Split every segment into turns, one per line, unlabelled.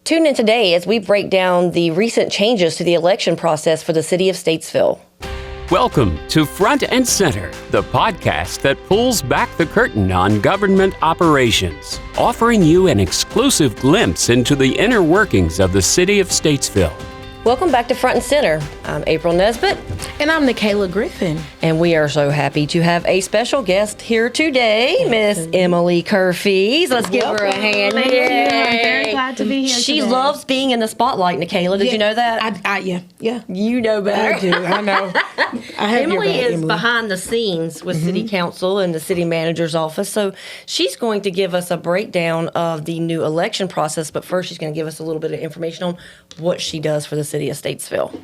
Tune in today as we break down the recent changes to the election process for the city of Statesville.
Welcome to Front and Center, the podcast that pulls back the curtain on government operations, offering you an exclusive glimpse into the inner workings of the city of Statesville.
Welcome back to Front and Center. I'm April Nesbit.
And I'm Nakayla Griffin.
And we are so happy to have a special guest here today, Miss Emily Kurfees. Let's give her a hand.
Thank you. I'm very glad to be here
She
today.
loves being in the spotlight, Nakayla. Did you know that?
Yeah.
You know better.
I do. I know. I have
Emily
your back,
is
Emily.
behind the scenes with City Council and the City Manager's office, so she's going to give us a breakdown of the new election process, but first she's going to give us a little bit of information on what she does for the City of Statesville.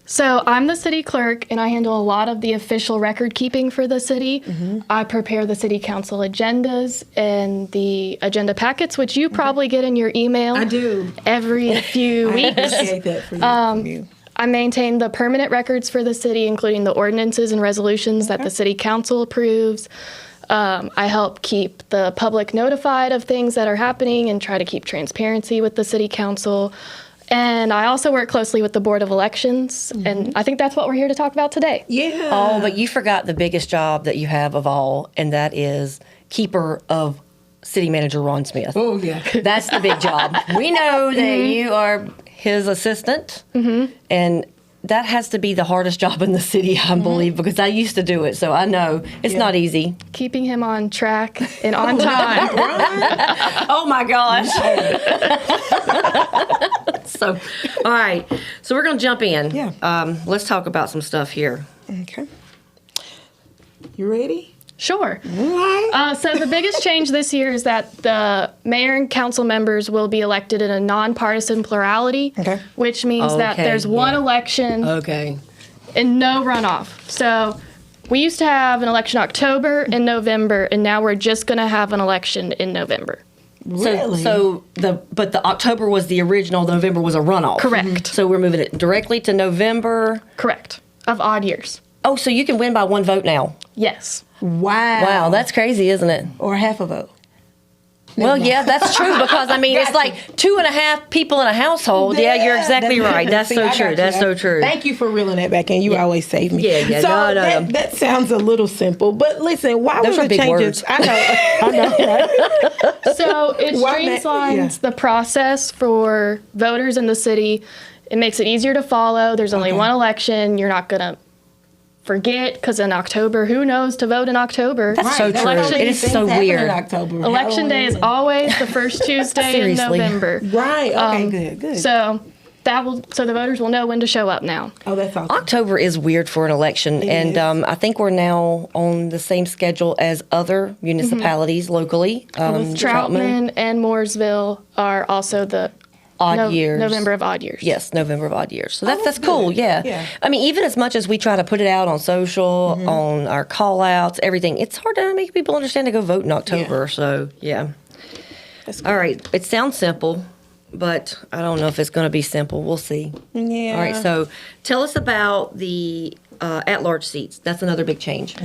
So I'm the city clerk, and I handle a lot of the official record keeping for the city. I prepare the city council agendas and the agenda packets, which you probably get in your email.
I do.
Every few
I
weeks.
appreciate that from you.
I maintain the permanent records for the city, including the ordinances and resolutions that the city council approves. I help keep the public notified of things that are happening and try to keep transparency with the city council. And I also work closely with the Board of Elections, and I think that's what we're here to talk about today.
Yeah.
Oh, but you forgot the biggest job that you have of all, and that is keeper of City Manager Ron Smith.
Oh, yeah.
That's the big job. We know that you are his assistant, and that has to be the hardest job in the city, I believe, because I used to do it, so I know it's not easy.
Keeping him on track and on time.
Oh my gosh. So, all right. So we're going to jump in.
Yeah.
Let's talk about some stuff here.
Okay. You ready?
Sure.
All right.
So the biggest change this year is that the mayor and council members will be elected in a nonpartisan plurality, which means that
Okay,
there's one
yeah.
election
Okay.
and no runoff. So we used to have an election October and November, and now we're just going to have an election in November.
Really?
But the October was the original, the November was a runoff.
Correct.
So we're moving it directly to November.
Correct. Of odd years.
Oh, so you can win by one vote now.
Yes.
Wow.
Wow, that's crazy, isn't it?
Or half a vote.
Well, yeah, that's true because, I mean, it's like 2.5 people in a household. Yeah, you're exactly right. That's
See,
so
I got
true.
you.
That's so true.
Thank you for reeling that back in. You always save me.
Yeah,
So
no.
that sounds a little simple, but listen, why
Those
were
are
the
big
changes?
words.
I know, right?
So it
Why not?
streamlines
Yeah.
the process for voters in the city. It makes it easier to follow. There's only one election. You're not going to forget, because in October, who knows to vote in October?
That's so true.
Election-
It is
Things
so
happen
weird.
in October.
Election day is
Halloween.
always the first Tuesday in
Seriously.
November.
Right. Okay, good.
So the voters will know when to show up now.
Oh, that's awesome.
October is weird for an election, and I think we're now on the same schedule as other municipalities locally.
Troutman and Mooresville are also the
Odd years.
November of odd years.
Yes, November of odd years. So that's
that's
cool.
good.
Yeah.
Yeah.
I mean, even as much as we try to put it out on social, on our call outs, everything, it's hard to make people understand to go vote in October. So yeah.
That's
All right. It sounds simple, but I don't know if it's going to be simple. We'll see.
Yeah.
All right. So tell us about the at-large seats. That's another big change.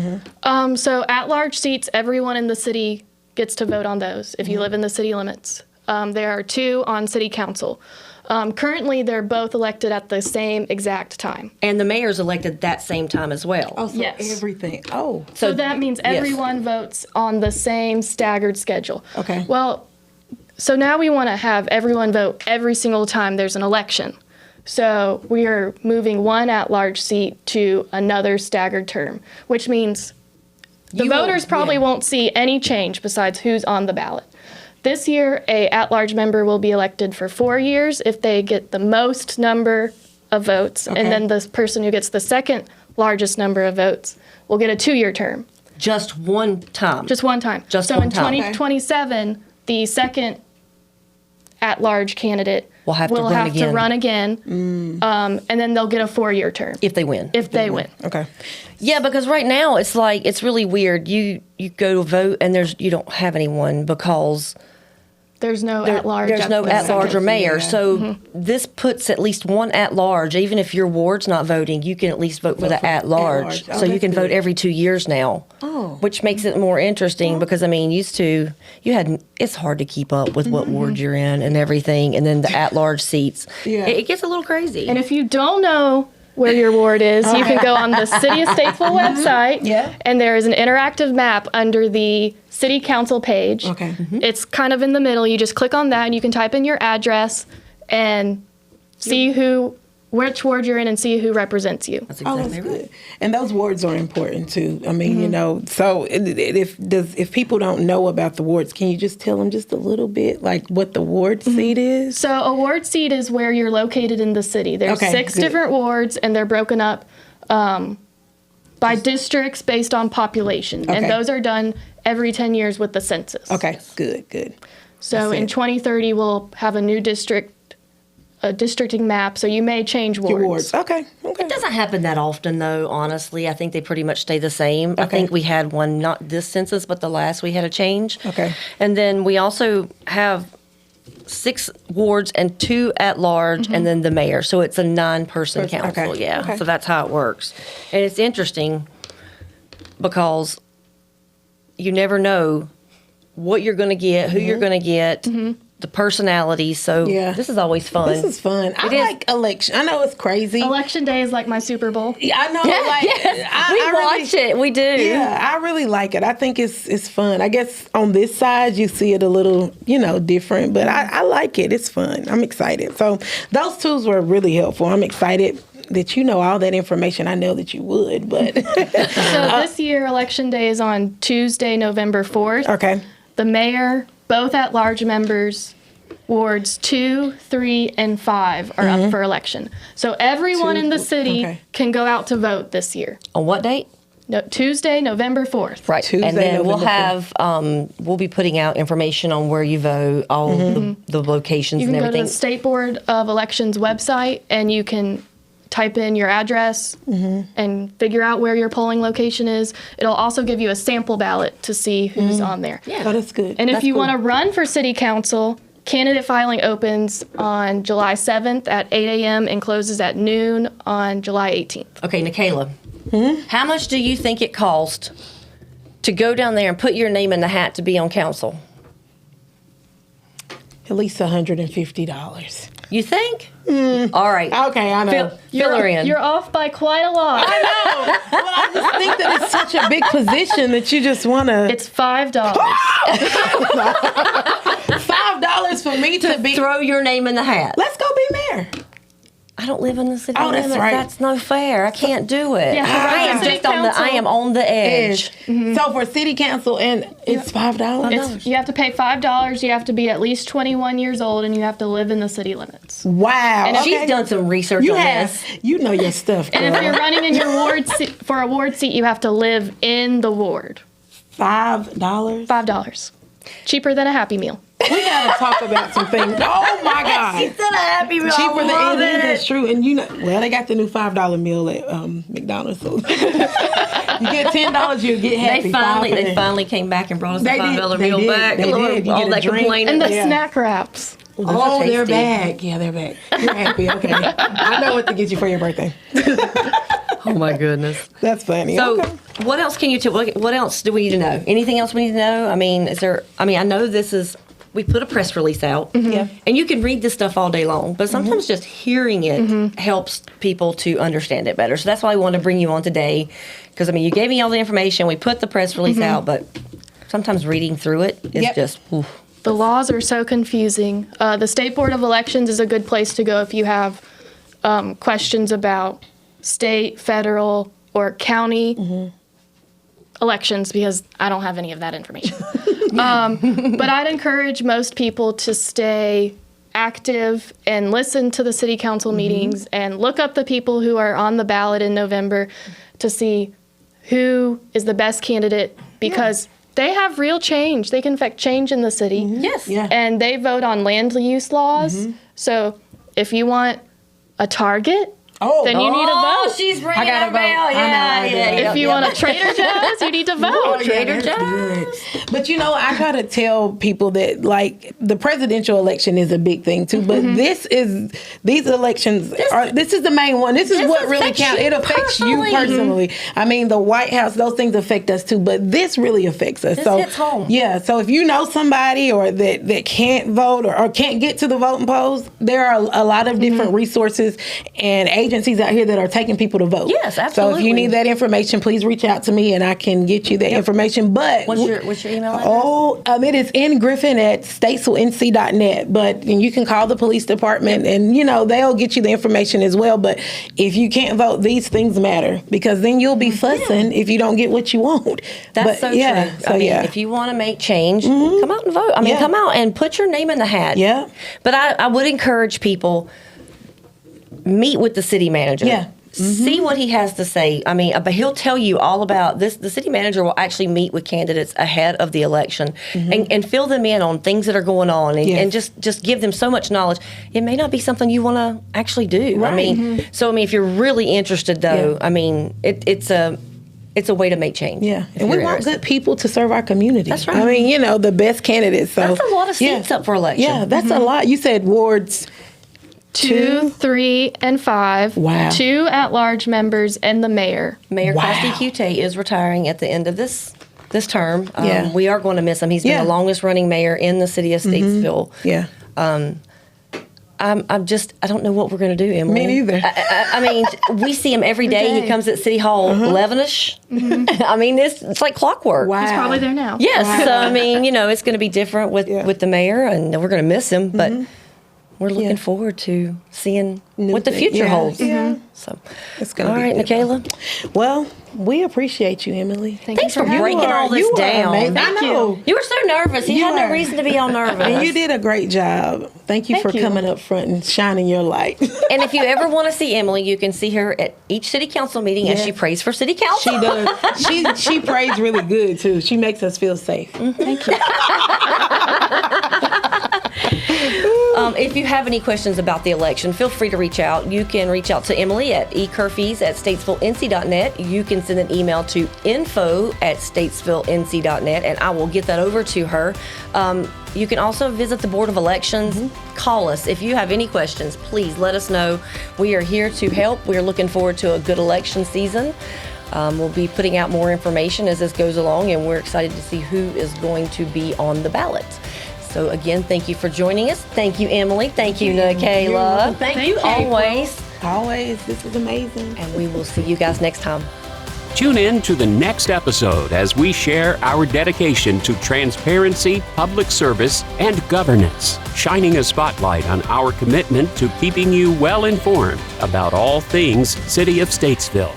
So at-large seats, everyone in the city gets to vote on those if you live in the city limits. There are 2 on city council. Currently, they're both elected at the same exact time.
And the mayor's elected that same time as well.
Oh, so
Yes.
everything. Oh.
So that means everyone votes on the same staggered schedule.
Okay.
Well, so now we want to have everyone vote every single time there's an election. So we are moving one at-large seat to another staggered term, which means the
You
voters
won't-
probably
yeah.
won't see any change besides who's on the ballot. This year, a at-large member will be elected for 4 years if they get the most number of votes,
Okay.
and then the person who gets the second largest number of votes will get a 2-year term.
Just one time.
Just one time.
Just
so
one
in
time.
2027, the second at-large candidate
Will have to run
have
again.
to run again, and then they'll get a 4-year term
if they win.
if they win.
Okay.
Yeah, because right now it's like it's really weird. You go to vote and you don't have anyone because
There's no at-large.
There's no at-large or mayor.
Yeah.
So this puts at least one at-large. Even if your ward's not voting, you can at least vote for the at-large.
at-large. Oh,
So you
that's
can vote
good.
every 2 years now.
Oh.
Which makes it more interesting because, I mean, it's hard to keep up with what ward you're in and everything. And then the at-large seats.
Yeah.
It gets a little crazy.
And if you don't know where your ward is, you can go on the City of Statesville website.
Yeah.
And there is an interactive map under the City Council page.
Okay.
It's kind of in the middle. You just click on that and you can type in your address and see which ward you're in and see who represents you.
That's
Oh,
exactly
that's
right.
good. And those wards are important too. I mean, you know, so if people don't know about the wards, can you just tell them just a little bit, like what the ward seat is?
So a ward seat is where you're located in the city. There's
Okay,
6
good.
different wards, and they're broken up by districts based on population.
Okay.
And those are done every 10 years with the census.
Okay, good.
So
That's
in
it.
2030, we'll have a new districting map, so you may change wards.
Your wards. Okay.
It doesn't happen that often, though, honestly. I think they pretty much stay the same. I
Okay.
think we had one, not this census, but the last we had a change.
Okay.
And then we also have 6 wards and 2 at large, and then the mayor. So it's a 9-person
Okay.
council. Yeah.
Okay.
So that's how it works. And it's interesting because you never know what you're going to get, who you're going to get, the personalities. So
Yeah.
this is always fun.
This is fun. I
It is.
like election. I know it's crazy.
Election day is like my Super Bowl.
Yeah, I know. Like,
we watch it. We do.
Yeah, I really like it. I think it's fun. I guess on this side you see it a little, different, but I like it. It's fun. I'm excited. So those tools were really helpful. I'm excited that you know all that information. I know that you would, but
So this year, Election Day is on Tuesday, November 4th.
okay.
The mayor, both at-large members, wards 2, 3, and 5 are up for election. So everyone in the city
okay.
can go out to vote this year.
On what date?
No, Tuesday, November 4th.
Right.
Tuesday,
and then we'll
November
have, we'll be putting out information on where you vote, all the locations
You
and
can go to
everything.
the State Board of Elections website and you can type in your address and figure out where your polling location is. It'll also give you a sample ballot to see who's on there.
Yeah.
Oh, that's good.
And if
That's
you
cool.
want to run for city council, candidate filing opens on July 7th at 8 a.m. and closes at noon on July 18th.
Okay, Nakayla, how much do you think it cost to go down there and put your name in the hat to be on council?
At least $150.
You think? All right.
Okay, I know.
Fill her in.
You're off by quite a lot.
I know. Well, I just think that it's such a big position that you just want to.
It's $5.
$5 for me to be.
Throw your name in the hat.
Let's go be mayor.
I don't live in the city
Oh, that's
limits.
right.
That's no fair. I can't do it.
Yeah,
I am
city
just on the. I
council
am on the edge.
So for city council, and it's $5.
You have to pay $5. You have to be at least 21 years old, and you have to live in the city limits.
Wow.
And if
okay.
She's done some research
You
on
have.
this.
You know your stuff, girl.
And if you're running in your ward for a ward seat, you have to live in the ward.
$5.
$5. Cheaper than a Happy Meal.
We gotta talk about some things. Oh my God.
She's still a happy meal.
Cheaper than
I love
anything.
it.
That's true. And well, they got the new $5 meal at McDonald's. So you get $10, you get happy.
They finally came back and brought us
They
the
did.
$5
They
meal
did.
back.
They
Lord,
did. You
all
get a
that
drink.
complaining.
And the
Yeah.
snack wraps.
Those are
Oh, they're
tasty.
back. Yeah, they're back. You're happy. Okay. I know what to get you for your birthday.
Oh my goodness.
That's funny.
So,
okay.
what else can you tell? What else do we need to know? Anything else we need to know? I mean, I know this is. We put a press release out,
Yeah.
and you can read this stuff all day long, but sometimes just hearing it helps people to understand it better. So that's why I wanted to bring you on today, because you gave me all the information. We put the press release out, but sometimes reading through it is
Yep.
just. Oof.
The laws are so confusing. The State Board of Elections is a good place to go if you have questions about state, federal, or county elections, because I don't have any of that information. But I'd encourage most people to stay active and listen to the city council meetings and look up the people who are on the ballot in November to see who is the best candidate, because they have real change. They can affect change in the city.
Yes.
Yeah.
And they vote on land use laws. So if you want a Target then you need a vote.
She's bringing
gotta
her bell.
vote. I know.
If you want a Trader Joe's, you need to vote.
Trader
that's
Joe's.
good. But you know, I gotta tell people that like the presidential election is a big thing too. But these elections this is the main one. This is what really
affects
counts.
you
It affects you
personally.
personally. I mean, the White House, those things affect us too. But this really affects us.
This hits home.
Yeah. So if you know somebody or that can't vote or can't get to the voting polls, there are a lot of different resources and agencies out here that are taking people to vote.
Yes,
So if
absolutely.
you need that information, please reach out to me and I can get you that information. But
What's your email address?
it is in Griffin at statesvillenc.net. But you can call the police department and they'll get you the information as well. But if you can't vote, these things matter because then you'll be fussing if you don't get what you want.
That's so true.
So
I mean, if you want to make change, come out and vote. I mean, come out and put your name in the hat.
Yeah.
But I would encourage people, meet with the city manager.
Yeah.
See what he has to say. I mean, but he'll tell you all about this. The city manager will actually meet with candidates ahead of the election and fill them in on things that are going on and just give them so much knowledge. It may not be something you want to actually do.
Right.
I mean, so I mean, if you're really interested, though, I mean, it's a way to make change.
Yeah,
if
and we
you're
want
interested.
good people to serve our community.
That's right.
I mean, the best candidates. So
That's a lot of seats up for election.
Yeah, that's a lot. You said wards
2, 3, and 5.
Wow.
2 at-large members and the mayor.
Mayor
Wow.
Costi Cute is retaring at the end of this term.
Yeah.
We are going to miss him. He's been
Yeah.
the longest running mayor in the city of Statesville.
Yeah.
I don't know what we're going to do, Emily.
Me neither.
I mean, we see him every day. He comes at City Hall 11ish. I mean, it's like clockwork.
Wow.
He's probably there now.
Yes. So, I mean, it's going to be different with the mayor, and we're going to miss him, but we're looking forward to seeing what the future
Yeah.
holds.
Yeah.
So,
It's gonna
all
be
right,
good.
Nakayla.
Well, we appreciate you, Emily.
Thanks for
having me.
breaking all this
you are
down.
amazing.
Thank
I know.
you. You were so nervous. You had no
are.
reason to be all nervous.
And you did a great job. Thank you for coming up front and shining your light.
And if you ever want to see Emily, you can see her at each city council meeting as she prays for city council.
She does. She prays really good too. She makes us feel safe.
Thank you.
If you have any questions about the election, feel free to reach out. You can reach out to Emily at ekurfees@statesvillenc.net. You can send an email to info@statesvillenc.net, and I will get that over to her. You can also visit the Board of Elections. Call us. If you have any questions, please let us know. We are here to help. We are looking forward to a good election season. We'll be putting out more information as this goes along, and we're excited to see who is going to be on the ballot. So again, thank you for joining us. Thank you, Emily. Thank you, Nakayla. Thank you always.
Always. This is amazing.
And we will see you guys next time.
Tune in to the next episode as we share our dedication to transparency, public service, and governance, shining a spotlight on our commitment to keeping you well informed about all things City of Statesville.